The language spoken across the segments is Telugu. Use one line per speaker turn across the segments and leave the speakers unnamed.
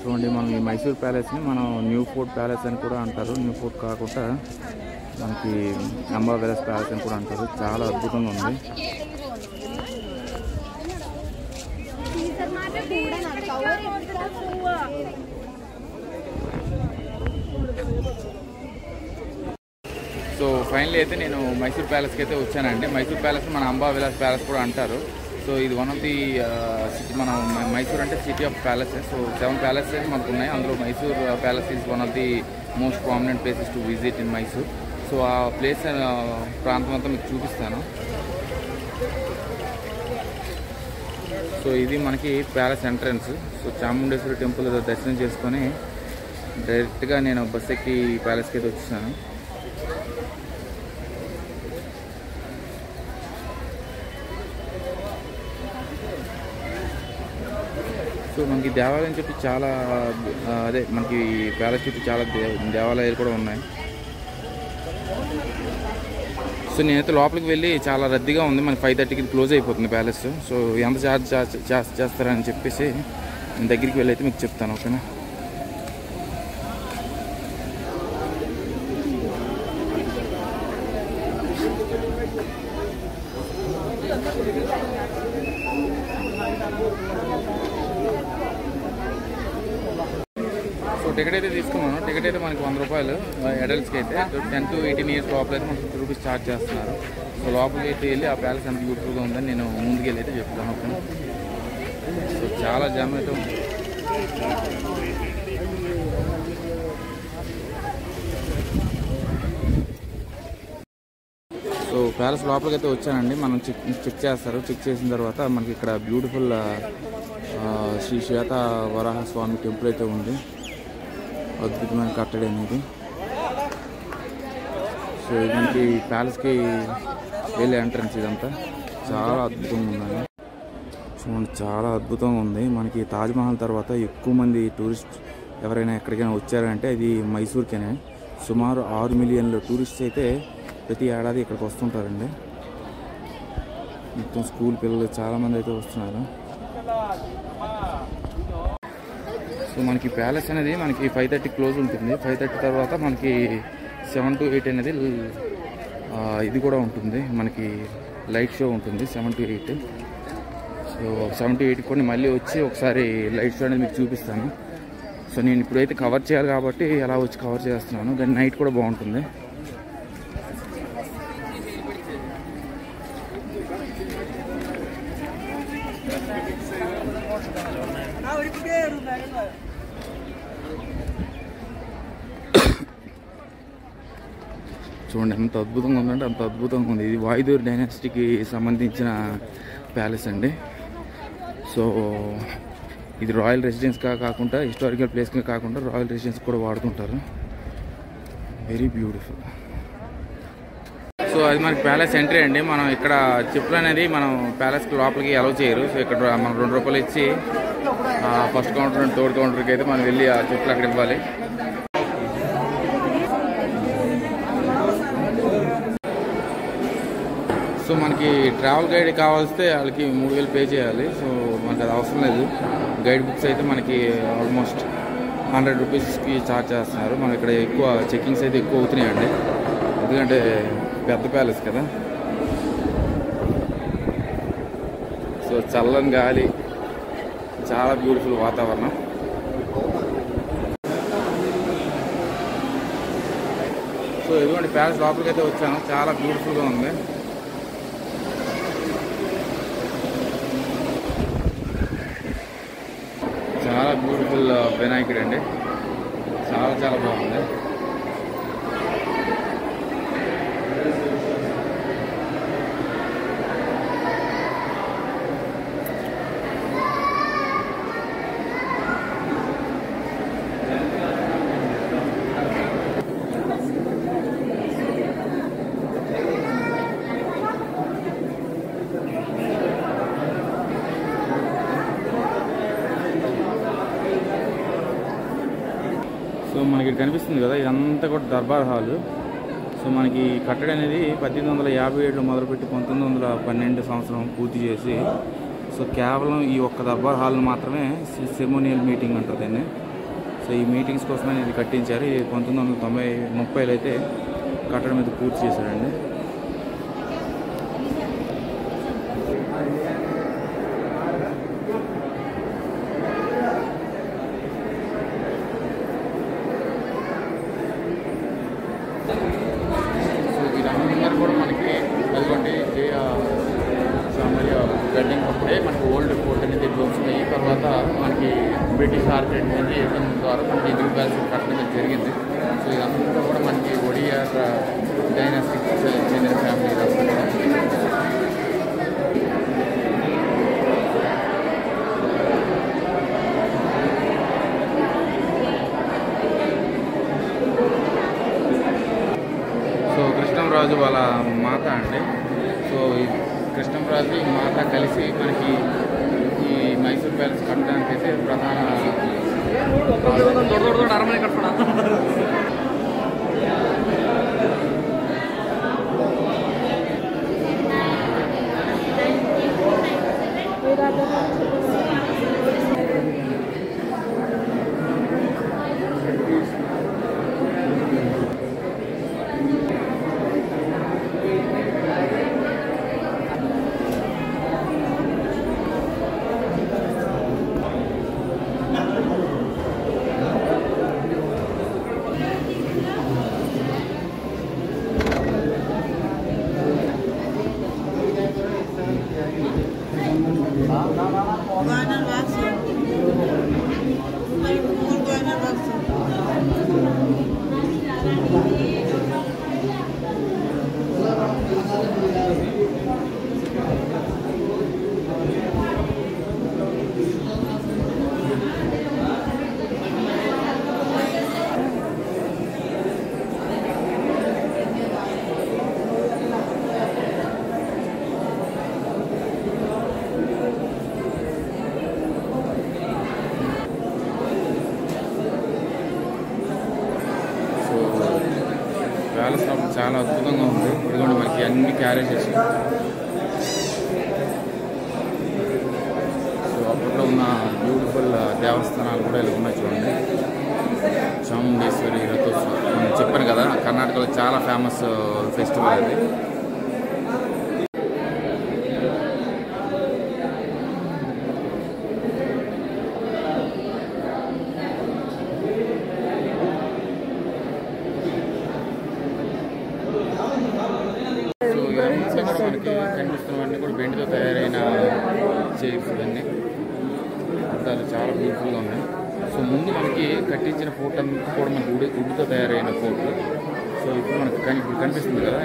చూడండి, మనం ఈ మైసూర్ ప్యాలెస్ని మనం న్యూ ఫోర్ట్ ప్యాలెస్ అని కూడా అంటారు. న్యూ ఫోర్ట్ కాకుండా మనకి అంబా విలాస్ ప్యాలెస్ అని కూడా అంటారు. చాలా అద్భుతంగా ఉంది. సో ఫైనల్లీ అయితే నేను మైసూర్ ప్యాలెస్కి అయితే వచ్చానండి. మైసూర్ ప్యాలెస్ మన అంబా విలాస్ ప్యాలెస్ కూడా అంటారు. సో ఇది వన్ ఆఫ్ ది సిటీ. మనం మైసూర్ అంటే city of palaces. So 7 palaces మనకు ఉన్నాయి. అందులో Mysore palace is one of the most prominent places to visit in Mysore. So ఆ ప్లేస్ ప్రాంతం అంతా మీకు చూపిస్తాను. సో ఇది మనకి palace entrance. So Chamundeshwari temple దర్శనం చేసుకొని డైరెక్ట్గా నేను బస్ ఎక్కి ప్యాలెస్కి అయితే వచ్చేసాను. సో మనకి దేవాలయం చుట్టూ చాలా అదే మనకి ప్యాలెస్ చుట్టూ చాలా దేవాలయాలు కూడా ఉన్నాయి. సో నేనైతే లోపలికి వెళ్ళి చాలా రద్దీగా ఉంది. మనకి 5:30కి క్లోజ్ అయిపోతుంది ప్యాలెస్. సో ఎంత ఛార్జ్ చేస్తారని చెప్పేసి నేను దగ్గరికి వెళ్ళి అయితే మీకు చెప్తాను. ఓకేనా? సో టికెట్ అయితే తీసుకున్నాను. టికెట్ అయితే మనకి 100 రూపాయలు అడల్ట్స్కి అయితే. 10 to 18 ఇయర్స్ లోపల అయితే మనకి 50 రూపీస్ ఛార్జ్ చేస్తున్నారు. సో లోపలికి అయితే వెళ్ళి ఆ ప్యాలెస్ ఎంత బ్యూటిఫుల్గా ఉందని నేను ముందుకు వెళ్ళి అయితే చెప్తాను. ఓకేనా? సో చాలా జామ్ అయితే ఉంది. సో ప్యాలెస్ లోపలికి అయితే వచ్చానండి. మనం చెక్ చేస్తారు. చెక్ చేసిన తర్వాత మనకి ఇక్కడ బ్యూటిఫుల్ శ్రీ శ్వేత వరాహ స్వామి టెంపుల్ అయితే ఉంది. అద్భుతమైన కట్టడి అనేది. సో ఇదంతా ప్యాలెస్కి వెళ్ళే ఎంట్రన్స్. ఇదంతా చాలా అద్భుతంగా ఉందండి. చూడండి, చాలా అద్భుతంగా ఉంది. మనకి తాజ్మహల్ తర్వాత ఎక్కువ మంది టూరిస్ట్ ఎవరైనా ఎక్కడికైనా వచ్చారంటే అది మైసూర్కేనే. సుమారు 6 మిలియన్ల టూరిస్ట్స్ అయితే ప్రతి ఏడాది ఇక్కడికి వస్తుంటారండి. మొత్తం స్కూల్ పిల్లలు చాలామంది అయితే వస్తున్నారు. సో మనకి ప్యాలెస్ అనేది మనకి 5:30 క్లోజ్ ఉంటుంది. 5:30 తర్వాత మనకి 7 to 8 అనేది ఇది కూడా ఉంటుంది. మనకి లైట్ షో ఉంటుంది 7 to 8. సో 7 to 8 కూడా మళ్ళీ వచ్చి ఒకసారి లైట్ షో అనేది మీకు చూపిస్తాను. సో నేను ఇప్పుడైతే కవర్ చేయాలి కాబట్టి అలా వచ్చి కవర్ చేస్తున్నాను. కానీ నైట్ కూడా బాగుంటుంది. చూడండి ఎంత అద్భుతంగా ఉందంటే అంత అద్భుతంగా ఉంది. ఇది వాయుదూర్ డైనాసిటీకి సంబంధించిన ప్యాలెస్ అండి. సో ఇది రాయల్ రెసిడెన్స్గా కాకుండా హిస్టారికల్ ప్లేస్గా కాకుండా రాయల్ రెసిడెన్స్ కూడా వాడుతుంటారు. Very beautiful. సో అది మనకి ప్యాలెస్ ఎంట్రీ అండి. మనం ఇక్కడ చెప్పులు అనేది మనం ప్యాలెస్కి లోపలికి అలౌ చేయరు. సో ఇక్కడ మనం 2 రూపాయలు ఇచ్చి ఫస్ట్ కౌంటర్ అండ్ థర్డ్ కౌంటర్కి అయితే మనం వెళ్ళి ఆ చెప్పులు అక్కడ ఇవ్వాలి. సో మనకి ట్రావెల్ గైడ్ కావాల్స్తే వాళ్ళకి 3000 పే చేయాలి. సో మనకి అది అవసరం లేదు. గైడ్ బుక్స్ అయితే మనకి ఆల్మోస్ట్ 100 రూపీస్కి ఛార్జ్ చేస్తున్నారు. మనం ఇక్కడ ఎక్కువ చెక్కింగ్స్ అయితే ఎక్కువ అవుతున్నాయండి. ఎందుకంటే పెద్ద ప్యాలెస్ కదా. సో చల్లని గాలి, చాలా బ్యూటిఫుల్ వాతావరణం. సో ఇదిగోండి ప్యాలెస్ లోపలికి అయితే వచ్చాను. చాలా బ్యూటిఫుల్గా ఉంది. చాలా బ్యూటిఫుల్ వినాయకుడు అండి. చాలా బాగుంది. సో మనకి కనిపిస్తుంది కదా, ఇదంతా కూడా దర్బార్ హాలు. సో మనకి కట్టడి అనేది 1857లో మొదలుపెట్టి 1912 సంవత్సరం పూర్తి చేసి సో కేవలం ఈ ఒక్క దర్బార్ హాల్ మాత్రమే సెరిమోనియల్ మీటింగ్ అంటారు దీన్ని. సో ఈ మీటింగ్స్ కోసమే ఇది కట్టించారు. ఇది 1930లో అయితే కట్టడం మీద పూర్తి చేశారండి. సో వీరందరూ కూడా మనకి అదిగోండి వెడ్డింగ్ అప్పుడే మనకి ఓల్డ్ ఫోర్ట్ అనేది వచ్చినాయి. తర్వాత మనకి బ్రిటిష్ ఆర్కిటెక్ట్ ద్వారా మనకి ఇండియన్ ప్యాలెస్ కట్టడం జరిగింది. సో ఇదంతా కూడా మనకి ఒడియా డైనాస్టిక్ చెందిన ఫ్యామిలీ. సో కృష్ణంరాజు వాళ్ళ మాత అండి. సో కృష్ణంరాజు మాత కలిసి మనకి ఈ మైసూర్ ప్యాలెస్ కట్టడానికి అయితే ప్రధాన అరమనే కట్టడా. ప్యాలెస్ చాలా అద్భుతంగా ఉంది. ఇదిగోండి మనకి అన్ని క్యారేజెస్. సో అప్పట్లో ఉన్న బ్యూటిఫుల్ దేవస్థానాలు కూడా ఇలా ఉన్నాయి చూడండి. చాముండేశ్వరి రథోత్సవం నేను చెప్పాను కదా, కర్ణాటకలో చాలా ఫేమస్ ఫెస్టివల్ అది. మనకి కనిపిస్తున్నవన్నీ కూడా బెండ్తో తయారైన చైర్స్ ఇవన్నీ అద్దాలు చాలా బ్యూటిఫుల్గా ఉన్నాయి. సో ముందు మనకి కట్టించిన ఫోర్ట్ అంతా కూడా మనకి ఉడ్డుతో తయారైన ఫోర్ట్. సో ఇప్పుడు మనకు కనిపిస్తుంది కదా,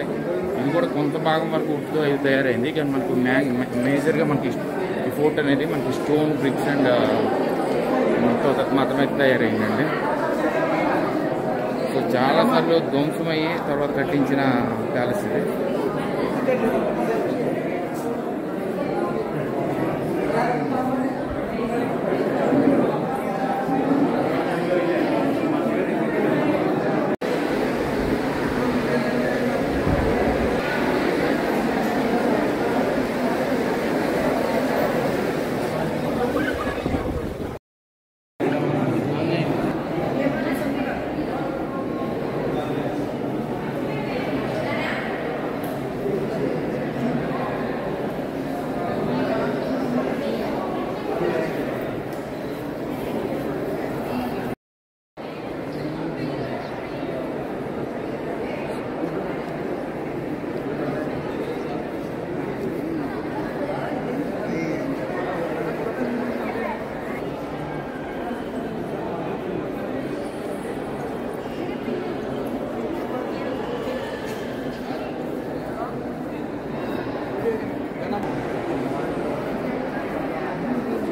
ఇది కూడా కొంత భాగం వరకు ఉడ్డుతో అయితే తయారైంది. కానీ మనకు మేజర్గా మనకి ఈ ఫోర్ట్ అనేది మనకి స్టోన్ బ్రిక్స్ అండ్ మాత్రమే తయారైందండి. సో చాలాసార్లు ధ్వంసమయ్యి తర్వాత కట్టించిన ప్యాలెస్ ఇది.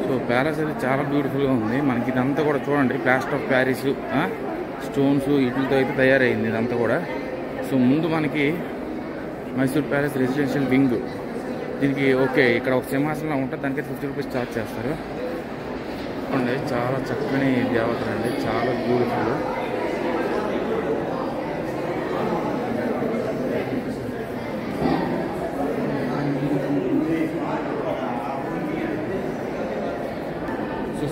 సో ప్యాలెస్ అయితే చాలా బ్యూటిఫుల్గా ఉంది. మనకి ఇదంతా కూడా చూడండి ప్లాస్టర్ ఆఫ్ ప్యారిస్ స్టోన్స్ వీటితో అయితే తయారైంది ఇదంతా కూడా. సో ముందు మనకి మైసూర్ ప్యాలెస్ రెసిడెన్షియల్ వింగ్, దీనికి ఓకే ఇక్కడ ఒక సింహాసనం ఉంటుంది, దానికి 50 రూపీస్ ఛార్జ్ చేస్తారు. చూడండి చాలా చక్కని దేవతలు అండి, చాలా బ్యూటిఫుల్.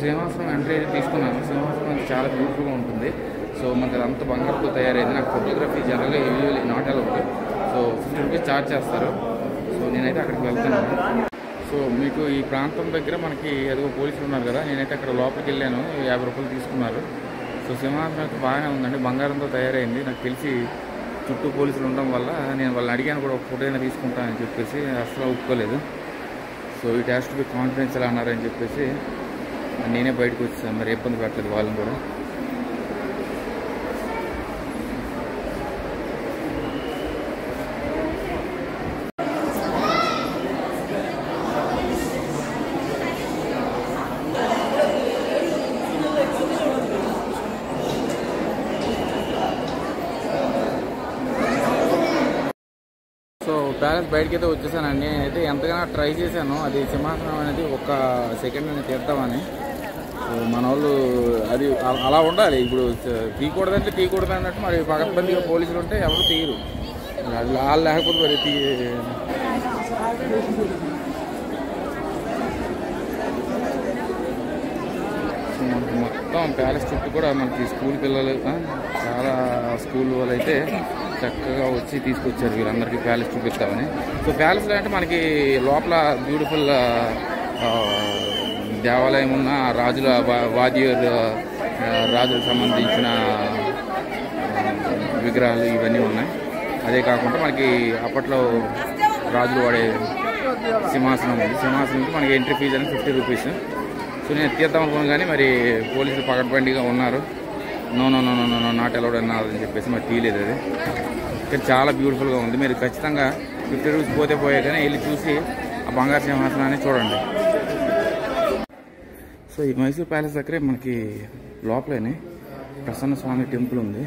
సింహాసనం ఎంట్రీ అయితే తీసుకున్నాను. సింహాసనం అయితే చాలా బ్యూటిఫుల్గా ఉంటుంది. సో మనకి అంత బంగారంతో తయారైంది. నాకు ఫోటోగ్రఫీ జనరల్గా usually not allowed. So 50 rupees charge చేస్తారు. సో నేనైతే అక్కడికి వెళ్తున్నాను. సో మీకు ఈ ప్రాంతం దగ్గర మనకి ఏదో పోలీసులు ఉన్నారు కదా, నేనైతే అక్కడ లోపలికి వెళ్ళాను. 50 రూపాయలు తీసుకున్నారు. సో సింహాసనం అయితే బాగానే ఉందండి, బంగారంతో తయారైంది. నాకు తెలిసి చుట్టూ పోలీసులు ఉండడం వల్ల నేను వాళ్ళని అడిగాను కూడా, ఒక ఫోటో అయినా తీసుకుంటానని చెప్పేసి అసలు ఒప్పుకోలేదు. So it has to be confidential అన్నారని చెప్పేసి నేనే బయటకు వచ్చేసాను. మరి ఇబ్బంది పెట్టలేదు వాళ్ళని కూడా. సో ప్యాలెస్ బయటకైతే వచ్చేసానండి. నేనైతే ఎంతగానో ట్రై చేశాను అది సింహాసనం అనేది ఒక సెకండ్ నేను తీద్దామని. మన వాళ్ళు అది అలా ఉండాలి. ఇప్పుడు తీయకూడదంటే తీయకూడదు అన్నట్టు మరి పకడ్బందీగా పోలీసులు ఉంటే ఎవరు తీయరు. వాళ్ళు లేకపోతే మరి మొత్తం ప్యాలెస్ చుట్టూ కూడా మనకి స్కూల్ పిల్లలు, చాలా స్కూల్ వాళ్ళు అయితే చక్కగా వచ్చి తీసుకొచ్చారు వీళ్ళందరికీ ప్యాలెస్ చూపిస్తామని. సో ప్యాలెస్లో అంటే మనకి లోపల బ్యూటిఫుల్ దేవాలయం ఉన్న రాజుల వాదియూర్ రాజులకు సంబంధించిన విగ్రహాలు ఇవన్నీ ఉన్నాయి. అదే కాకుండా మనకి అప్పట్లో రాజులు వాడే సింహాసనం ఉంది. సింహాసనంకి మనకి ఎంట్రీ ఫీజు అని 50 రూపీస్. సో నేను తీద్దాం అనుకున్నాను కానీ మరి పోలీసులు పకడ్బందీగా ఉన్నారు. No no no no no not allowed అన్నారని చెప్పేసి మరి తీయలేదు అది. ఇక్కడ చాలా బ్యూటిఫుల్గా ఉంది. మీరు ఖచ్చితంగా 50 రూపీస్ పోతే కానీ వెళ్ళి చూసి ఆ బంగారు సింహాసనాన్ని చూడండి. సో ఈ మైసూర్ ప్యాలెస్ దగ్గరే మనకి లోపలనే ప్రసన్న స్వామి టెంపుల్ ఉంది.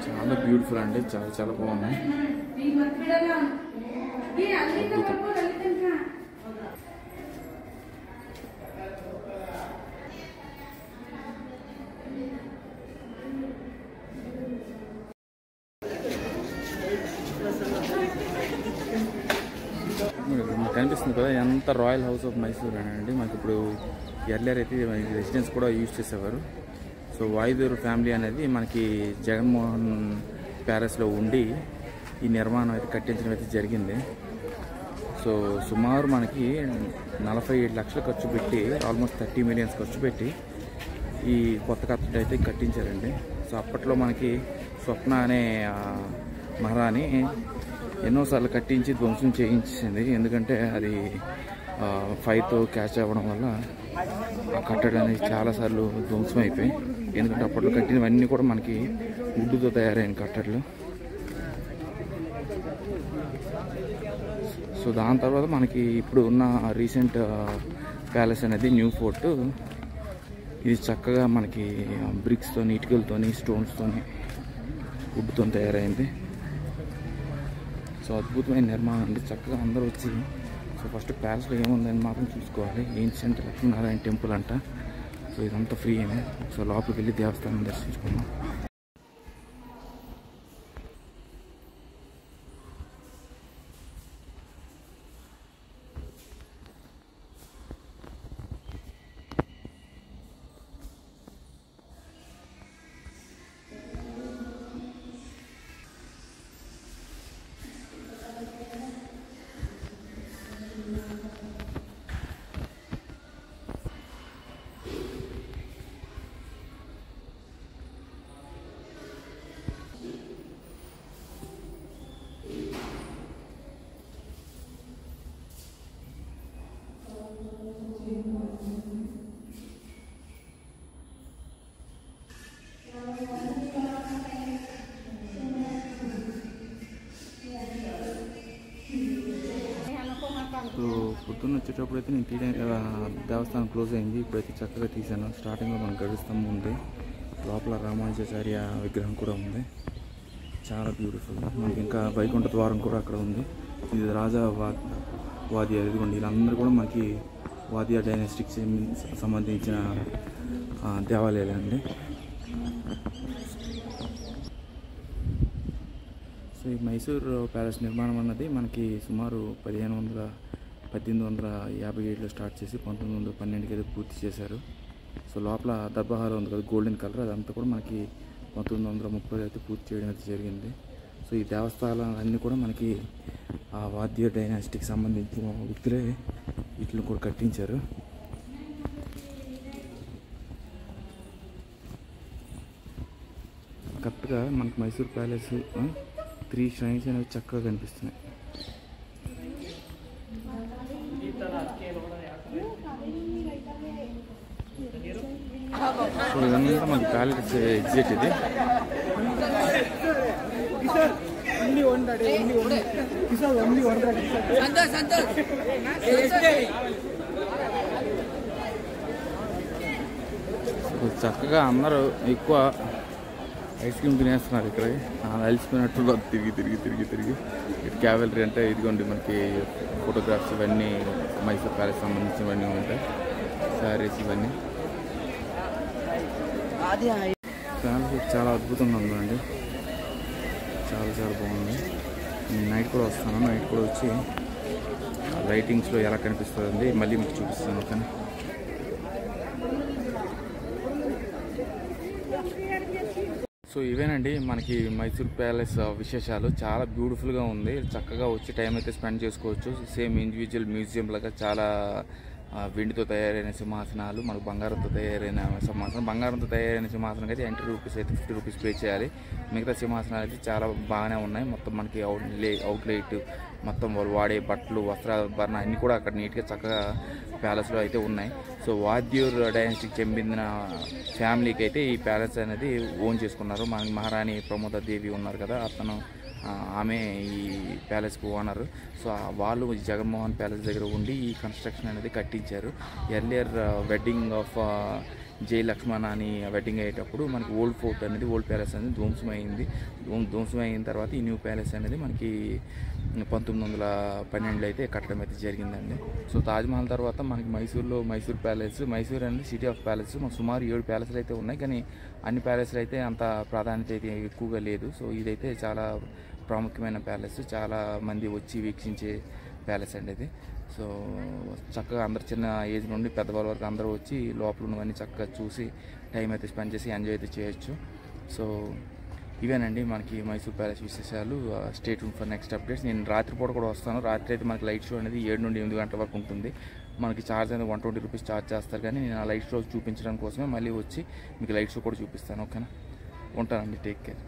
చాలా బ్యూటిఫుల్ అండి, చాలా చాలా బాగున్నాయి. కనిపిస్తుంది కదా ఎంత రాయల్ హౌస్ ఆఫ్ మైసూర్ అండి. మనకి ఇప్పుడు ఎర్లియర్ అయితే రెసిడెన్స్ కూడా యూజ్ చేసేవారు. సో వాయుదేవర్ ఫ్యామిలీ అనేది మనకి జగన్మోహన్ ప్యాలెస్లో ఉండి ఈ నిర్మాణం అయితే కట్టించడం అయితే జరిగింది. సో సుమారు మనకి 47 లక్షలు ఖర్చు పెట్టి ఆల్మోస్ట్ 30 మిలియన్స్ ఖర్చు పెట్టి ఈ కొత్త కట్టడం అయితే కట్టించారండి. సో అప్పట్లో మనకి స్వప్న అనే మహారాణి ఎన్నోసార్లు కట్టించి ధ్వంసం చేయించింది. ఎందుకంటే అది ఫైర్తో క్యాచ్ అవ్వడం వల్ల ఆ కట్టడం అనేది చాలాసార్లు ధ్వంసం అయిపోయి. ఎందుకంటే అప్పట్లో కట్టినవన్నీ కూడా మనకి వుడ్డుతో తయారైన కట్టడలు. సో దాని తర్వాత మనకి ఇప్పుడు ఉన్న రీసెంట్ ప్యాలెస్ అనేది న్యూ ఫోర్ట్. ఇది చక్కగా మనకి బ్రిక్స్తో, ఇటుకలతోని, స్టోన్స్తోని, వుడ్తో తయారైంది. సో అద్భుతమైన నిర్మాణం అండి. చక్కగా అందరూ వచ్చి సో ఫస్ట్ ప్యాలెస్లో ఏముందని మాత్రం చూసుకోవాలి. ఏన్షియంట్ లక్ష్మీనారాయణ టెంపుల్ అంట. సో ఇదంతా ఫ్రీ అయినా. సో లోపలికి వెళ్ళి దేవస్థానం దర్శించుకున్నాం. వచ్చేటప్పుడు అయితే నేను దేవస్థానం క్లోజ్ అయింది. ఇప్పుడైతే చక్కగా తీశాను. స్టార్టింగ్లో మనకు గరుస్తంభం ఉంది, లోపల రామానుజాచార్య విగ్రహం కూడా ఉంది, చాలా బ్యూటిఫుల్. మనకి ఇంకా వైకుంఠ ద్వారం కూడా అక్కడ ఉంది. ఇది రాజా వాదియా, ఇదిగోండి వీళ్ళందరూ కూడా మనకి వాదియా డైనాస్టిక్ సంబంధించిన దేవాలయాలు అండి. సో ఈ మైసూర్ ప్యాలెస్ నిర్మాణం అన్నది మనకి సుమారు 1857లో స్టార్ట్ చేసి 1912కి అయితే పూర్తి చేశారు. సో లోపల దర్బార్ ఉంది కదా గోల్డెన్ కలర్, అదంతా కూడా మనకి 1930 అయితే పూర్తి చేయడం అయితే జరిగింది. సో ఈ దేవస్థానాలు అన్నీ కూడా మనకి ఆ వాద్య డైనాస్టిక్ సంబంధించిన వ్యక్తులే వీటిని కూడా కట్టించారు. కరెక్ట్గా మనకి మైసూర్ ప్యాలెస్ 3 shrines అనేవి చక్కగా కనిపిస్తున్నాయి. సో ఇదంతా మనకి ప్యాలెస్ ఎగ్జిట్ ఇది. చక్కగా అందరూ ఎక్కువ ఐస్ క్రీమ్ తినేస్తున్నారు ఇక్కడ. అలసిపోయినట్టు తిరిగి తిరిగి తిరిగి తిరిగి ఇటు క్యావెలరీ అంటే ఇదిగోండి మనకి ఫోటోగ్రాఫ్స్ ఇవన్నీ మైసూర్ ప్యాలెస్ సంబంధించినవన్నీ ఉంటాయి, శారీస్ ఇవన్నీ. ప్యాలెస్ చాలా అద్భుతంగా ఉందండి, చాలా చాలా బాగుంది. నైట్ కూడా వస్తాను, నైట్ కూడా వచ్చి లైటింగ్స్లో ఎలా కనిపిస్తుంది మళ్ళీ మీకు చూపిస్తాను. ఓకేనా. సో ఇవేనండి మనకి మైసూర్ ప్యాలెస్ విశేషాలు. చాలా బ్యూటిఫుల్గా ఉంది, చక్కగా వచ్చి టైం అయితే స్పెండ్ చేసుకోవచ్చు. సేమ్ ఇండివిజువల్ మ్యూజియం లాగా చాలా వెండితో తయారైన సింహాసనాలు, మనకు బంగారంతో తయారైన సింహాసనం. బంగారంతో తయారైన సింహాసనం అయితే ఎంట్రీ రూపీస్ అయితే 50 రూపీస్ పే చేయాలి. మిగతా సింహాసనాలు అయితే చాలా బాగానే ఉన్నాయి. మొత్తం మనకి అవుట్లైట్, మొత్తం వాళ్ళు వాడే బట్టలు, వస్త్రాభరణ అన్నీ కూడా అక్కడ నీట్గా చక్కగా ప్యాలెస్లో అయితే ఉన్నాయి. సో వాద్యూర్ డైనాస్టీకి చెందిన ఫ్యామిలీకి అయితే ఈ ప్యాలెస్ అనేది ఓన్ చేసుకున్నారు. మనకి మహారాణి ప్రమోద దేవి ఉన్నారు కదా, ఆమె ఈ ప్యాలెస్కి ఓనర్. సో వాళ్ళు జగన్మోహన్ ప్యాలెస్ దగ్గర ఉండి ఈ కన్స్ట్రక్షన్ అనేది కట్టించారు. ఎర్లియర్ వెడ్డింగ్ ఆఫ్ జై లక్ష్మణ అని వెడ్డింగ్ అయ్యేటప్పుడు మనకి ఓల్డ్ ఫోర్ట్ అనేది, ఓల్డ్ ప్యాలెస్ అనేది ధ్వంసమైన తర్వాత ఈ న్యూ ప్యాలెస్ అనేది మనకి 1912లో అయితే కట్టడం అయితే జరిగిందండి. సో తాజ్మహల్ తర్వాత మనకి మైసూర్లో మైసూర్ ప్యాలెస్, మైసూర్ అనేది సిటీ ఆఫ్ ప్యాలెస్. మనకు సుమారు 7 ప్యాలెస్లు అయితే ఉన్నాయి, కానీ అన్ని ప్యాలెస్లు అయితే అంత ప్రాధాన్యత అయితే ఎక్కువగా లేదు. సో ఇదైతే చాలా ప్రాముఖ్యమైన ప్యాలెస్, చాలా మంది వచ్చి వీక్షించే ప్యాలెస్ అండి ఇది. సో చక్కగా అందరు చిన్న ఏజ్ నుండి పెద్దవాళ్ళ వరకు అందరూ వచ్చి లోపల ఉన్నవన్నీ చక్కగా చూసి టైం అయితే స్పెండ్ చేసి ఎంజాయ్ అయితే చేయొచ్చు. సో ఇవేనండి మనకి మైసూర్ ప్యాలెస్ విశేషాలు. Stay tune for next updates. నేను రాత్రిపూట కూడా వస్తాను. రాత్రి అయితే మనకి లైట్ షో అనేది 7 నుండి 8 గంటల వరకు ఉంటుంది. మనకి ఛార్జ్ అనేది 120 రూపీస్ ఛార్జ్ చేస్తారు, కానీ నేను ఆ లైట్ షో చూపించడం కోసమే మళ్ళీ వచ్చి మీకు లైట్ షో కూడా చూపిస్తాను. ఓకేనా, ఉంటానండి. Take care.